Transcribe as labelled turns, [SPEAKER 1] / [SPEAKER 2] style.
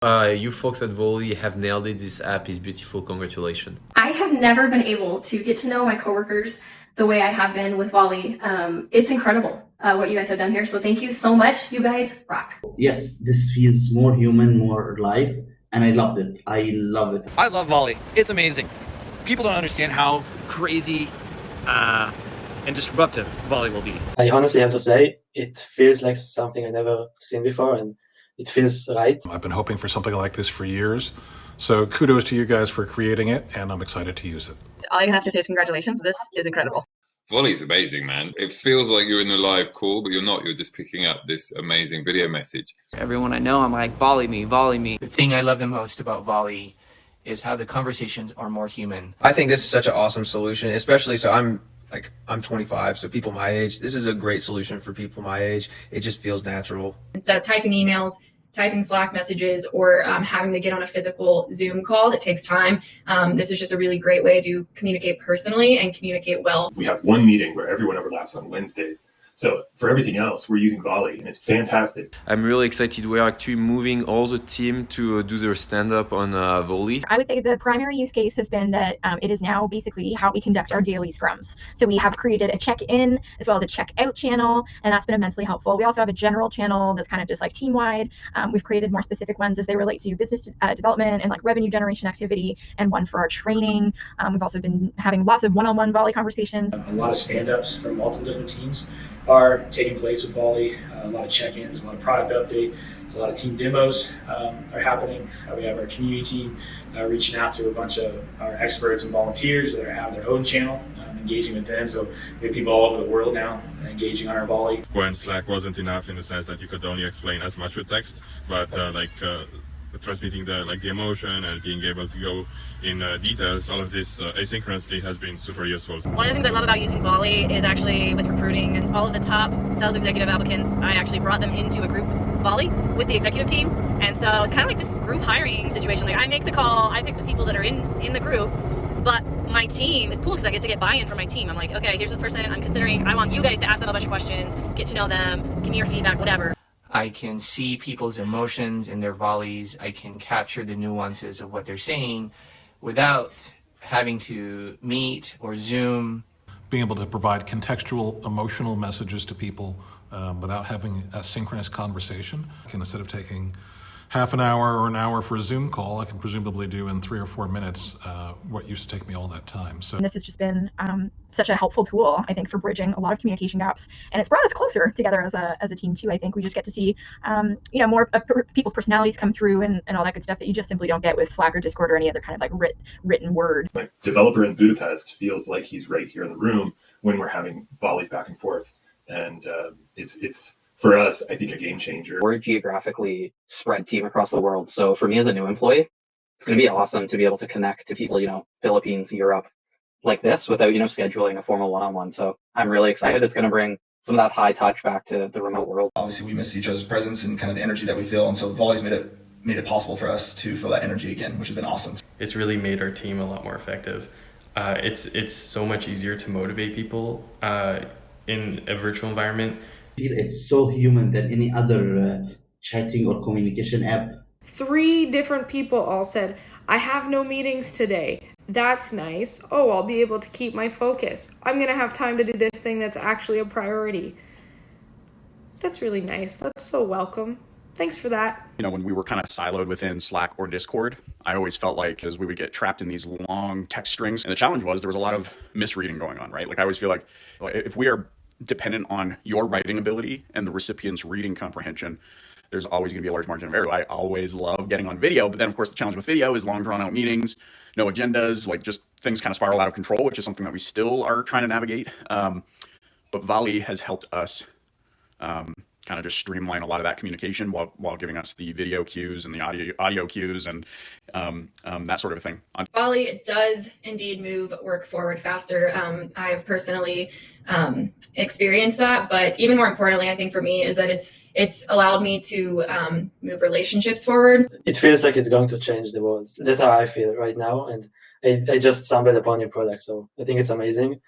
[SPEAKER 1] You folks at Volley have nailed it. This app is beautiful. Congratulations.
[SPEAKER 2] I have never been able to get to know my coworkers the way I have been with Volley. It's incredible what you guys have done here. So thank you so much. You guys rock.
[SPEAKER 3] Yes, this feels more human, more live, and I loved it. I love it.
[SPEAKER 4] I love Volley. It's amazing. People don't understand how crazy and disruptive Volley will be.
[SPEAKER 5] I honestly have to say, it feels like something I never seen before, and it feels right.
[SPEAKER 6] I've been hoping for something like this for years. So kudos to you guys for creating it, and I'm excited to use it.
[SPEAKER 7] All I have to say is congratulations. This is incredible.
[SPEAKER 8] Volley's amazing, man. It feels like you're in a live call, but you're not. You're just picking up this amazing video message.
[SPEAKER 9] Everyone I know, I'm like, volley me, volley me.
[SPEAKER 10] The thing I love the most about Volley is how the conversations are more human.
[SPEAKER 11] I think this is such an awesome solution, especially I'm 25, so people my age, this is a great solution for people my age. It just feels natural.
[SPEAKER 12] Instead of typing emails, typing Slack messages, or having to get on a physical Zoom call that takes time, this is just a really great way to communicate personally and communicate well.
[SPEAKER 13] We have one meeting where everyone overlaps on Wednesdays. So for everything else, we're using Volley, and it's fantastic.
[SPEAKER 1] I'm really excited. We're actually moving all the team to do their stand-up on Volley.
[SPEAKER 14] I would say the primary use case has been that it is now basically how we conduct our daily scrums. So we have created a check-in as well as a check-out channel, and that's been immensely helpful. We also have a general channel that's kind of just like team-wide. We've created more specific ones as they relate to business development and like revenue generation activity, and one for our training. We've also been having lots of one-on-one Volley conversations.
[SPEAKER 15] A lot of stand-ups from multiple different teams are taking place with Volley. A lot of check-ins, a lot of product update, a lot of team demos are happening. We have our community team reaching out to a bunch of our experts and volunteers that have their own channel, engaging with them. So we have people all over the world now engaging on our Volley.
[SPEAKER 16] When Slack wasn't enough in the sense that you could only explain as much with text, but transmitting the emotion and being able to go in details, all of this asynchronously has been super useful.
[SPEAKER 17] One of the things I love about using Volley is actually with recruiting. All of the top sales executive applicants, I actually brought them into a group Volley with the executive team, and so it's kind of like this group hiring situation. Like I make the call, I pick the people that are in the group, but my team is cool because I get to get buy-in from my team. I'm like, okay, here's this person I'm considering. I want you guys to ask them a bunch of questions, get to know them, give me your feedback, whatever.
[SPEAKER 10] I can see people's emotions in their volleys. I can capture the nuances of what they're saying without having to meet or Zoom.
[SPEAKER 6] Being able to provide contextual, emotional messages to people without having a synchronous conversation. Instead of taking half an hour or an hour for a Zoom call, I can presumably do in 3 or 4 minutes what used to take me all that time. So
[SPEAKER 14] this has just been such a helpful tool, I think, for bridging a lot of communication gaps, and it's brought us closer together as a team too. I think we just get to see more of people's personalities come through and all that good stuff that you just simply don't get with Slack or Discord or any other kind of like written word.
[SPEAKER 13] My developer in Budapest feels like he's right here in the room when we're having volleys back and forth, and it's for us, I think, a game changer.
[SPEAKER 18] We're a geographically spread team across the world. So for me as a new employee, it's going to be awesome to be able to connect to people, Philippines, Europe, like this without, scheduling a formal one-on-one. So I'm really excited. It's going to bring some of that high touch back to the remote world.
[SPEAKER 19] Obviously, we miss each other's presence and kind of the energy that we feel. And so Volley's made it possible for us to feel that energy again, which has been awesome.
[SPEAKER 20] It's really made our team a lot more effective. It's so much easier to motivate people in a virtual environment.
[SPEAKER 3] It's so human than any other chatting or communication app.
[SPEAKER 21] 3 different people all said, I have no meetings today. That's nice. Oh, I'll be able to keep my focus. I'm going to have time to do this thing that's actually a priority. That's really nice. That's so welcome. Thanks for that.
[SPEAKER 4] When we were kind of siloed within Slack or Discord, I always felt like as we would get trapped in these long text strings. And the challenge was there was a lot of misreading going on, right? Like I always feel like if we are dependent on your writing ability and the recipient's reading comprehension, there's always going to be a large margin of error. I always love getting on video, but then of course the challenge with video is long drawn out meetings, no agendas, like just things kind of spiral out of control, which is something that we still are trying to navigate. But Volley has helped us kind of just streamline a lot of that communication while giving us the video cues and the audio cues and that sort of thing.
[SPEAKER 12] Volley does indeed move work forward faster. I've personally experienced that, but even more importantly, I think for me is that it's allowed me to move relationships forward.
[SPEAKER 5] It feels like it's going to change the world. That's how I feel right now, and I just stumbled upon your product, so I think it's amazing.